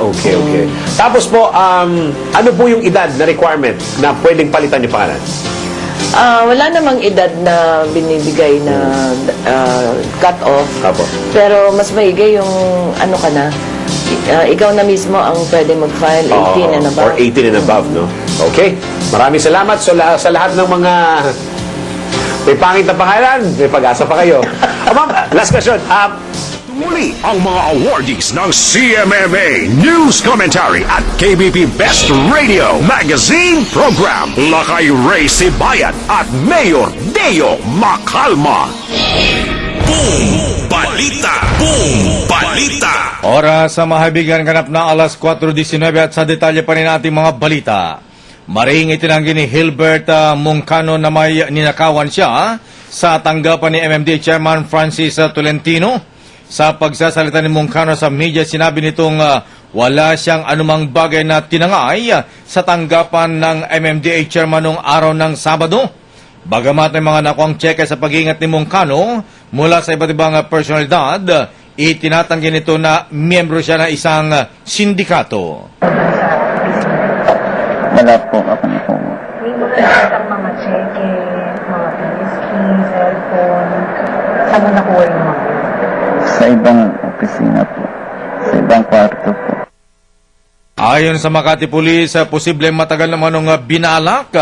Okay, okay. Tapos po, ano po yung edad na requirement na pwedeng palitan yung pangalan? Wala namang edad na binibigay na cut-off. Apo. Pero mas maigi yung ano ka na, ikaw na mismo ang pwede mag-file 18 and above. Or 18 and above, no? Okay. Maraming salamat sa lahat ng mga may pangit na pangalan. May pag-asa pa kayo. Ma'am, last question. Muli ang mga awardees ng CMMA News Commentary at KBP Best Radio Magazine Program. Lakay Ray Sibayat at Mayor Deo Macalma. Boom! Balita! Boom! Balita! Oras sa mahabigan, ganap na alas 4:19 at sa detalye pa rin ating mga balita. Maring itinanggi ni Hilbert Moncano na may ninakawan siya sa tanggapan ni MMDA Chairman Francis Tolentino. Sa pagsasalita ni Moncano sa media, sinabi nitong wala siyang anumang bagay na tinangay sa tanggapan ng MMDA Chairman noong araw ng Sabado. Bagamat may mga nakuang tseke sa pag-iingat ni Moncano mula sa iba't ibang personalidad, itinatanggi nito na miyembro siya ng isang sindikato. Wala po ako na po. May makikitang mga cheque, mga PSP, cellphone. Saan mo nakuha yung mga yun? Sa ibang opisina po. Sa ibang kwarto po. Ayon sa Makati Police, posibleng matagal naman nung binalak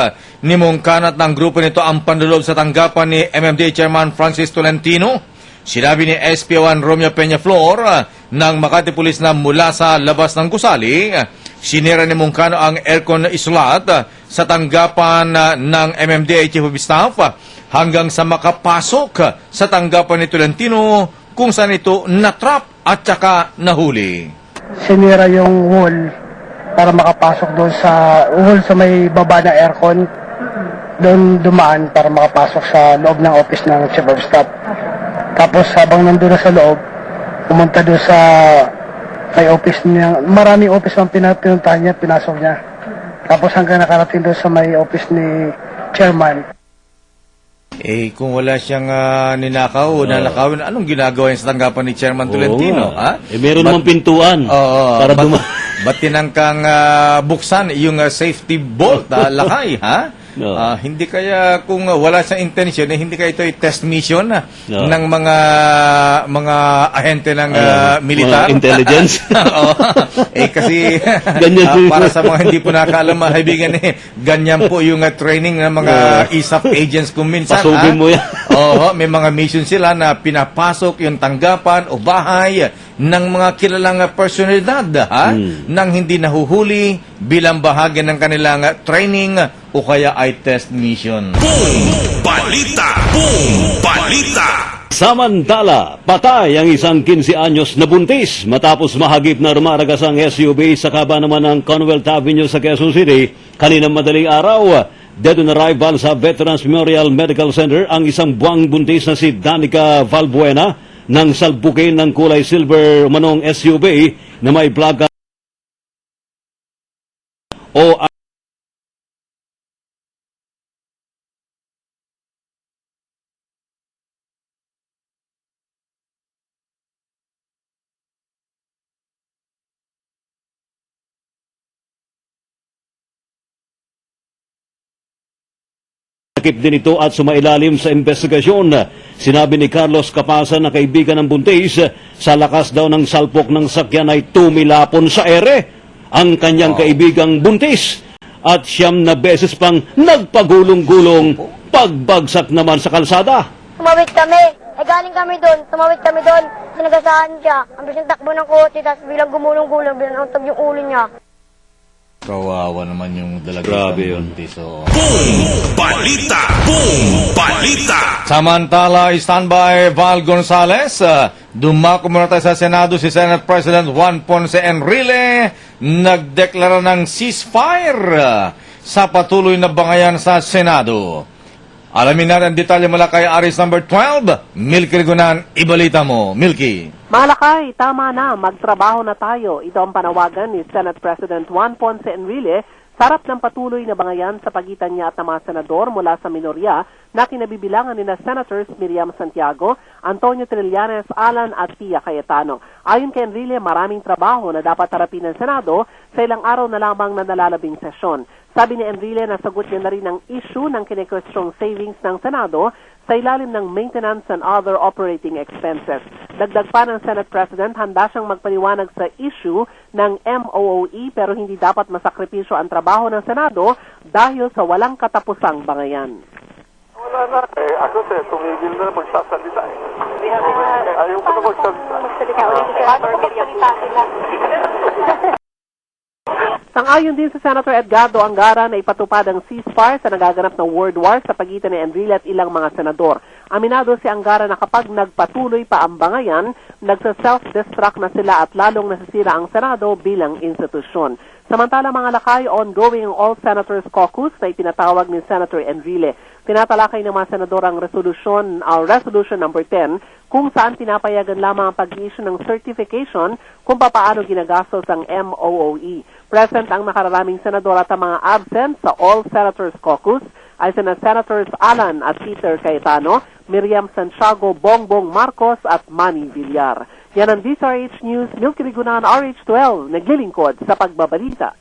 ni Moncano at ng grupo nito ang panloob sa tanggapan ni MMDA Chairman Francis Tolentino. Sinabi ni SP1 Romeo Peñaflor ng Makati Police na mula sa labas ng gusali, sinira ni Moncano ang aircon islat sa tanggapan ng MMDA Chief of Staff hanggang sa makapasok sa tanggapan ni Tolentino kung saan ito natrap at saka nahuli. Sinira yung wall para makapasok doon sa wall sa may baba na aircon. Doon dumaan para makapasok sa loob ng office ng Chief of Staff. Tapos habang nandun na sa loob, pumunta doon sa may office niya. Maraming office ang pinuntahan niya, pinasok niya. Tapos hanggang nakarating doon sa may office ni Chairman. Kung wala siyang ninakaw o nalakawin, anong ginagawa niya sa tanggapan ni Chairman Tolentino? Ha? Meron namang pintuan para ba't tinangkang buksan yung safety bolt, lakay, ha? No. Hindi kaya kung wala siyang intensyon, hindi kaya ito test mission ng mga ahente ng militar? Mga intelligence? Kasi Ganyan para sa mga hindi po nakaalam, kaibigan, ganyan po yung training ng mga ISAF agents kung minsan. Pasugin mo yan. Oo, may mga mission sila na pinapasok yung tanggapan o bahay ng mga kilalang personalidad nang hindi nahuhuli bilang bahagi ng kanilang training o kaya ay test mission. Boom! Balita! Boom! Balita! Samantala, patay ang isang 15 anyos na buntis matapos mahagip na rumaragas ang SUV sa kaba naman ng Commonwealth Avenue sa Quezon City kaninang madaling araw. Dead on arrival sa Veterans Memorial Medical Center ang isang buwang buntis na si Danica Valbuena ng salpukin ng kulay silver manong SUV na may plaga o sakip din ito at sumailalim sa investigasyon. Sinabi ni Carlos Capaza na kaibigan ng buntis, sa lakas daw ng salpok ng sakyan ay tumilapon sa ere ang kanyang kaibigang buntis at siyam na beses pang nagpagulong-gulong pagbagsak naman sa kalsada. Tumawid kami. Galing kami doon. Tumawid kami doon. Sinagasaan siya. Ang bilis ng takbo ng kotse, tapos bilang gumulong-gulong, bilang nauntog yung ulo niya. Kawawa naman yung dalagang Grabe yun. buntis. Boom! Balita! Boom! Balita! Samantala, standby Val Gonzales. Dumako muna tayo sa Senado si Senate President Juan Ponce Enrile. Nagdeklara ng ceasefire sa patuloy na bangayan sa Senado. Alamin natin ang detalye mula kay Aris number 12. Milky Rigunan, ibalita mo. Milky. Malakay, tama na, magtrabaho na tayo. Ito ang panawagan ni Senate President Juan Ponce Enrile Sarap ng patuloy na bangayan sa pagitan niya at ng mga senador mula sa minorya na kinabibilangan ni na Senators Miriam Santiago, Antonio Trillanes, Alan at Tia Cayetano. Ayon kay Enrile, maraming trabaho na dapat harapin ng Senado sa ilang araw na lamang na nalalabing sesyon. Sabi ni Enrile, nasagot niya na rin ang issue ng kinekwestiyong savings ng Senado sa ilalim ng maintenance and other operating expenses. Dagdag pa ng Senate President, handa siyang magpaliwanag sa issue ng MOOE pero hindi dapat masakripisyo ang trabaho ng Senado dahil sa walang katapusang bangayan. Wala na eh. Ako tumigil na magsasalita eh. Ayaw ko na magsalita. Sang-ayon din sa Senator Edgardo Angara na ipatupad ang ceasefire sa nagaganap na world war sa pagitan ni Enrile at ilang mga senador. Aminado si Angara na kapag nagpatuloy pa ang bangayan, nagsa-self-destruct na sila at lalong nasisira ang Senado bilang institusyon. Samantala mga lakay, ongoing ang All Senators Caucus na itinatawag ni Senator Enrile. Tinatalakay ng mga senador ang Resolution number 10 kung saan pinapayagan lamang ang pag-issue ng certification kung papaano ginagastos ang MOOE. Present ang nakararaming senador at ang mga absent sa All Senators Caucus ay sina Senators Alan at Peter Cayetano, Miriam Santiago, Bongbong Marcos at Manny Villar. Yan ang DZRH News, Milky Rigunan, RH12, naglilingkod sa pagbabalita.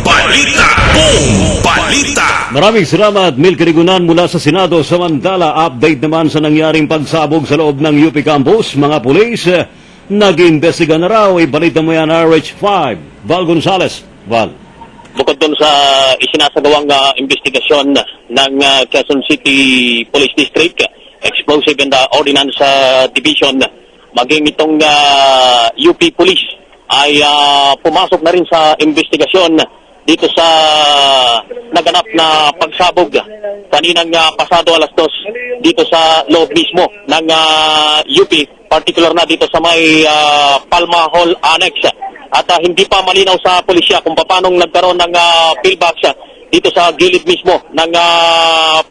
Balita! Boom! Balita! Maraming salamat, Milky Rigunan mula sa Senado. Samantala, update naman sa nangyaring pagsabog sa loob ng UP Campus. Mga pulis, nag-imbestiga na raw. Ibalita mo yan, RH5. Val Gonzales. Val. Bukod dun sa isinasagawang investigasyon ng Quezon City Police District, Explosive and Ordnance Division, maging itong UP Police ay pumasok na rin sa investigasyon dito sa naganap na pagsabog kaninang pasado alas 2 dito sa loob mismo ng UP, particular na dito sa may Palma Hall Annex. At hindi pa malinaw sa pulisya kung paano nagkaroon ng pillbox dito sa gilid mismo ng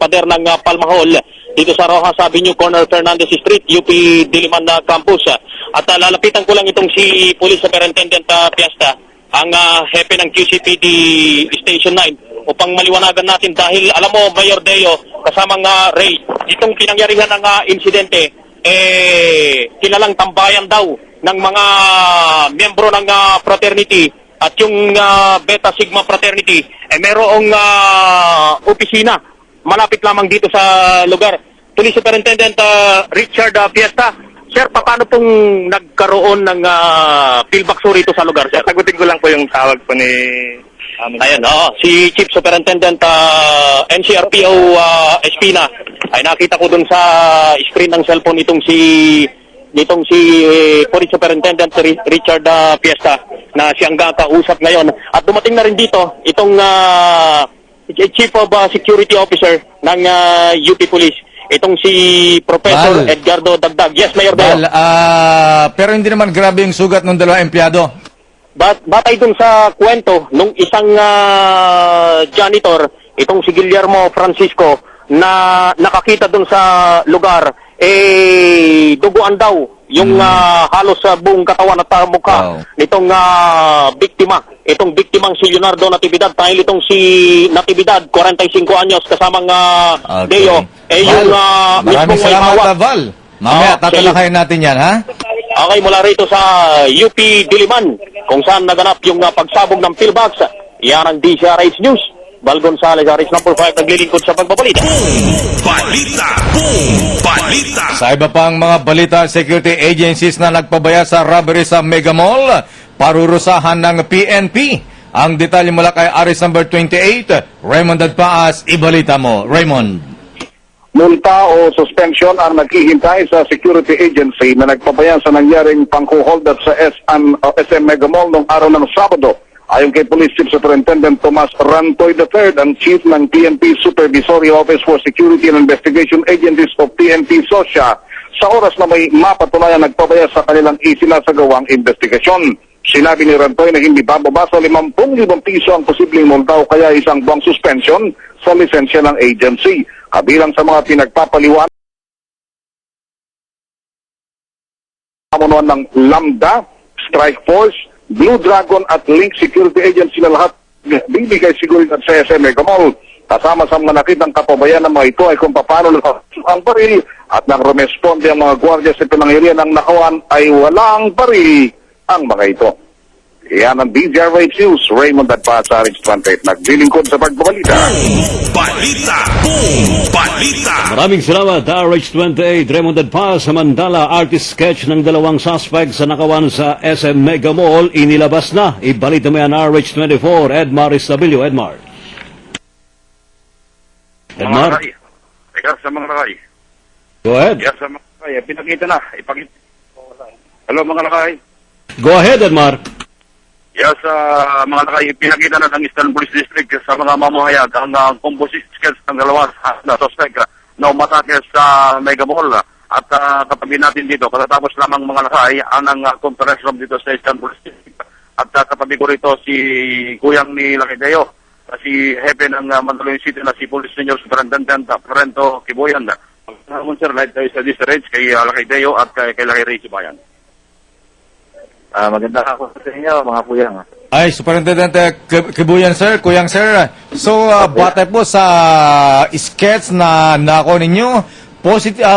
pader ng Palma Hall dito sa Rojas Avenue, corner Fernandez Street, UP Diliman Campus. At lalapitan ko lang itong si Police Superintendent Piesta, ang hepe ng QCPD Station 9, upang maliwanagan natin dahil alam mo, Mayor Deo, kasamang Ray, itong pinangyarihan ng insidente, kilalang tambayan daw ng mga miyembro ng fraternity at yung Beta Sigma Fraternity, merong opisina malapit lamang dito sa lugar. Police Superintendent Richard Piesta, sir, paano pong nagkaroon ng pillbox rito sa lugar, sir? Sagutin ko lang po yung tawag po ni... Ayan, si Chief Superintendent NCRPO Espina ay nakita ko dun sa screen ng cellphone nitong si Police Superintendent Richard Piesta na siyang kakausap ngayon. At dumating na rin dito itong Chief of Security Officer ng UP Police, itong si Professor Val. Edgardo Dagdag. Yes, Mayor Deo. Val, pero hindi naman grabe yung sugat ng dalawang empleyado. Batay dun sa kwento nung isang janitor, itong si Guillermo Francisco, na nakakita dun sa lugar, duguan daw yung halos sa buong katawan at mukha nitong biktima. Itong biktimang si Leonardo Natividad, dahil itong si Natividad, 45 anyos, kasamang Deo, yung maraming salamat, Val. Mamaya, tatalakayin natin yan, ha? Okay, mula rito sa UP Diliman, kung saan naganap yung pagsabog ng pillbox. Yan ang DZRH News. Val Gonzales, RH number 5, naglilingkod sa pagbabalita. Balita! Boom! Balita! Sa iba pang mga balita, security agencies na nagpabaya sa robbery sa Mega Mall, parurusahan ng PNP. Ang detalye mula kay RH number 28, Raymond Dadpaas, ibalita mo. Raymond. Multa o suspension ang naghihintay sa security agency na nagpabaya sa nangyaring pangkuhold up sa SM Mega Mall noong araw ng Sabado. Ayon kay Police Chief Superintendent Tomas Rantoy III, ang Chief ng PNP Supervisory Office for Security and Investigation Agencies of PNP SOSIA, sa oras na may mapatunayan nagpabaya sa kanilang isinasagawang investigasyon. Sinabi ni Rantoy na hindi bababa sa 50,000 piso ang posibleng multa o kaya isang buwang suspension sa lisensya ng agency. Kabilang sa mga pinagpapaliwan pamunuan ng Lambda, Strike Force, Blue Dragon at Link Security Agency na lahat bibigay seguridad sa SM Mega Mall. Kasama sa mga nakitang kapabayan ng mga ito ay kung paano ang baril at nang rumesponde ang mga gwardiya sa pinangyarihan ng nakawan ay walang baril ang mga ito. Yan ang DZRH News, Raymond Adpasa, Rich 28, naglilingkod sa pagbabalita. Balita! Boom! Balita! Maraming salamat, RH28, Raymond Adpaz, sa Mandala artist sketch ng dalawang suspect sa nakawan sa SM Mega Mall, inilabas na. Ibalita mo yan, RH24, Edmar Estabilio. Edmar. Edmar? Yes, sa mga lakay. Go ahead. Yes, sa mga lakay. Pinakita na. Hello, mga lakay. Go ahead, Edmar. Yes, mga lakay, pinakita na ng Eastern Police District sa mga mamahayag ang composite skills ng dalawa na suspect na umatake sa Mega Mall. At katabi natin dito, katatapos lamang mga lakay, ang conference room dito sa Eastern Police District. At katabi ko rito si Kuyang ni Lakideo, si Hepe ng Mandaluyong City na si Police Senior Superintendent Ferento Kibuyan. Magkakaroon sir, live tayo sa district kay Lakideo at kay Lakay Ray Sibayan. Maganda ako sa inyo, mga kuyang. Ay, Superintendent Kibuyan, sir, Kuyang, sir. So, batay po sa sketch na nako ninyo,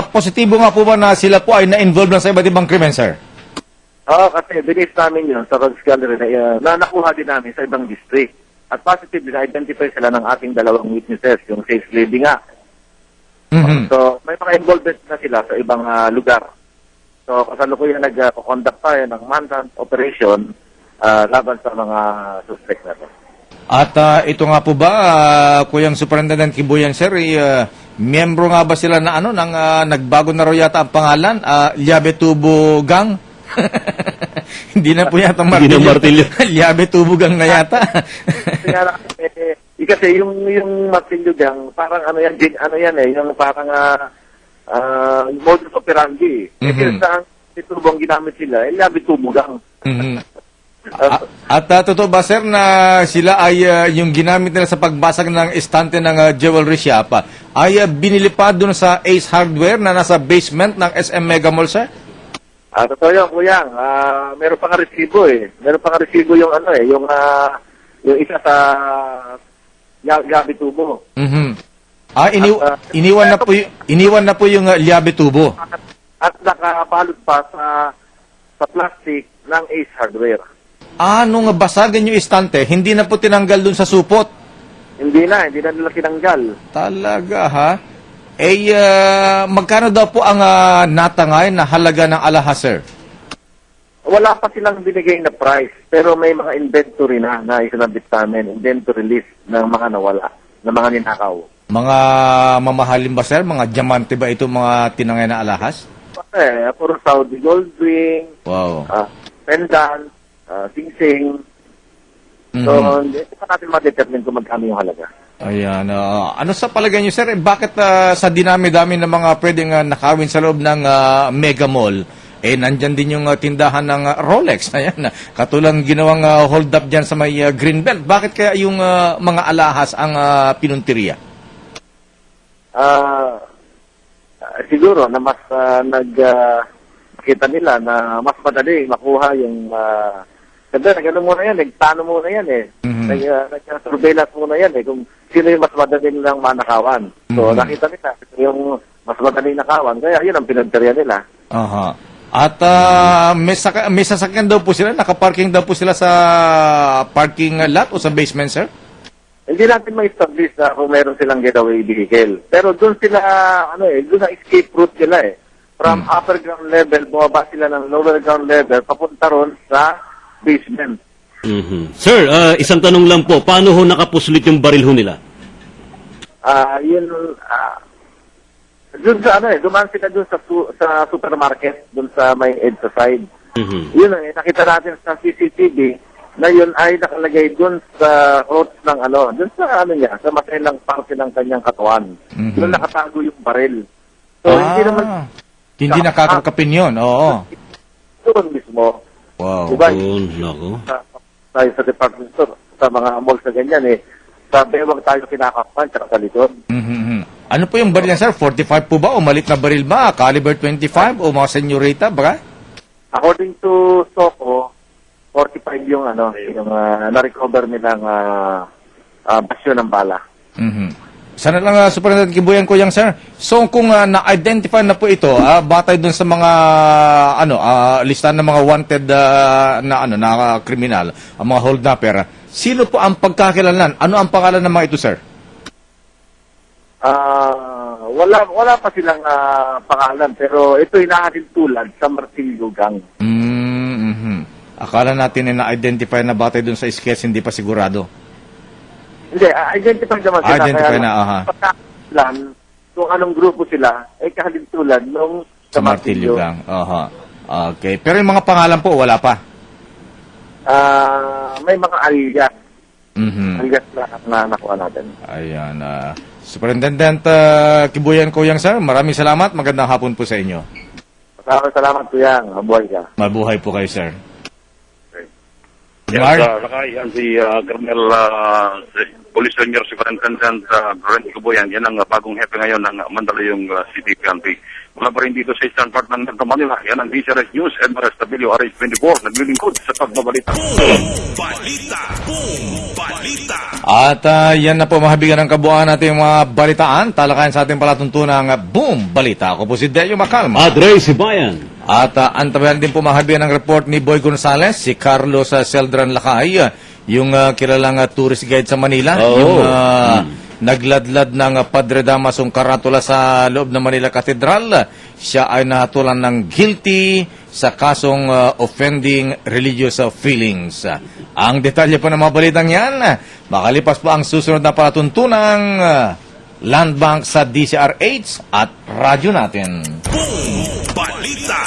positibo nga po ba na sila po ay na-involve na sa iba't ibang krimen, sir? Oo, kasi bilis namin yun sa Rogues Gallery na nakuha din namin sa ibang district. At positively, na-identify sila ng ating dalawang witnesses, yung safe lady nga. Mm-hmm. So, may mga involvement na sila sa ibang lugar. So, kasalukuyan nag-conduct tayo ng manhunt operation laban sa mga suspect na to. At ito nga po ba, Kuyang Superintendent Kibuyan, sir, miyembro nga ba sila na ng nagbago na raw yata ang pangalan, Liabe Tubo Gang? Hindi na po yata martilyo. Liabe Tubo Gang na yata. Kasi yung martilyo gang, parang ano yan, yung parang modus operandi. Kasi saan itubong ginamit sila, Liabe Tubo Gang. At totoo ba, sir, na sila ay yung ginamit nila sa pagbasag ng estante ng jewelry shop ay binili pa doon sa Ace Hardware na nasa basement ng SM Mega Mall, sir? Totoo yun, Kuyang. Meron pa nga resibo eh. Meron pa nga resibo yung yung isa sa Liabe Tubo. Iniwan na po yung Liabe Tubo. At nakabalot pa sa plastic ng Ace Hardware. Nung basagan yung estante, hindi na po tinanggal dun sa supot? Hindi na nila tinanggal. Talaga, ha? Magkano daw po ang natangay na halaga ng alahas, sir? Wala pa silang binigay na price, pero may mga inventory na isinabit sa amin, inventory list ng mga nawala, ng mga ninakaw. Mga mamahalin ba, sir? Mga diamante ba ito mga tinangay na alahas? Puro Saudi gold ring, wow. Pendant, sing-sing. So, hindi pa natin ma-determine kung magkano yung halaga. Ayan. Ano sa palagay niyo, sir? Bakit sa dinami-dami ng mga pwedeng nakawin sa loob ng Mega Mall, nandyan din yung tindahan ng Rolex? Ayan. Katulang ginawang hold-up dyan sa may Greenbelt. Bakit kaya yung mga alahas ang pinunteriya? Siguro na mas kita nila na mas madali makuha yung kasi nag-ano muna yan, nagtano muna yan eh. Nag-surveillance muna yan eh, kung sino yung mas madali nilang manakawan. So nakita nila yung mas madali nakawan, kaya yun ang pinagteriya nila. Aha. At may sasakyan daw po sila, nakaparking daw po sila sa parking lot o sa basement, sir? Hindi natin ma-establish na kung meron silang getaway vehicle. Pero doon sila, doon na escape route nila eh. From upper ground level, bumaba sila ng lower ground level, papunta ron sa basement. Sir, isang tanong lang po, paano ho nakapuslit yung baril ho nila? Doon sa dumaan sila doon sa supermarket, doon sa may EDSA side. Yun nakita natin sa CCTV na yun ay nakalagay doon sa roots ng doon sa sa maselang parte ng kanyang katawan. Doon nakatago yung baril. So hindi nakakakapin yun, oo. Doon mismo. Wow. Diba? Nako. Tayo sa department store, sa mga malls na ganyan sa bewang tayo kinakakpan, tsaka sa likod. Ano po yung baril niya, sir? 45 po ba? O malit na baril ba? Caliber 25? O mga senyorita ba? According to Soko, 45 yung na-recover nilang basyo ng bala. Sana lang, Superintendent Kibuyan ko yan, sir. So, kung na-identify na po ito, batay dun sa mga, listahan ng mga wanted na kriminal, ang mga holdupper, sino po ang pagkakilanlan? Ano ang pangalan ng mga ito, sir? Wala pa silang pangalan, pero ito hinahatid tulad sa Martillo Gang. Akala natin na-identify na batay dun sa sketch, hindi pa sigurado. Hindi, identify naman sila. Identify na, Pagkakalan, kung anong grupo sila, ay kahalintulad nung Sa Martillo Gang. Okay. Pero yung mga pangalan po, wala pa. May mga alias. Alias na nakuha natin. Ayan. Superintendent Kibuyan ko yan, sir. Maraming salamat. Magandang hapon po sa inyo. Salamat po yan. Mabuhay ka. Mabuhay po kayo, sir. Yes, Mark? Lakay, yan si Colonel Police Senior Superintendent Brent Kuboyan. Yan ang bagong hepe ngayon ng Mandaluyong City PNP. Mula pa rin dito sa Eastern Part ng Metro Manila, yan ang DCRS News and MRSW RH24 naglilingkod sa pagbabalita. At yan na po mahabigan ng kabuuan natin mga balitaan. Talakayan sa ating palatuntunang Boom Balita. Ako po si Delio Macalma. At Ray Sibayan. At antabayan din po mahabigan ng report ni Boy Gonzales, si Carlos Celdran Lakay, yung kilalang tourist guide sa Manila, yung nagladlad ng Padre Damasong Karatula sa loob ng Manila Cathedral. Siya ay nahatulan ng guilty sa kasong offending religious feelings. Ang detalye po ng mga balitang yan, makalipas pa ang susunod na palatuntunang Land Bank sa DCRH at radyo natin. Balita.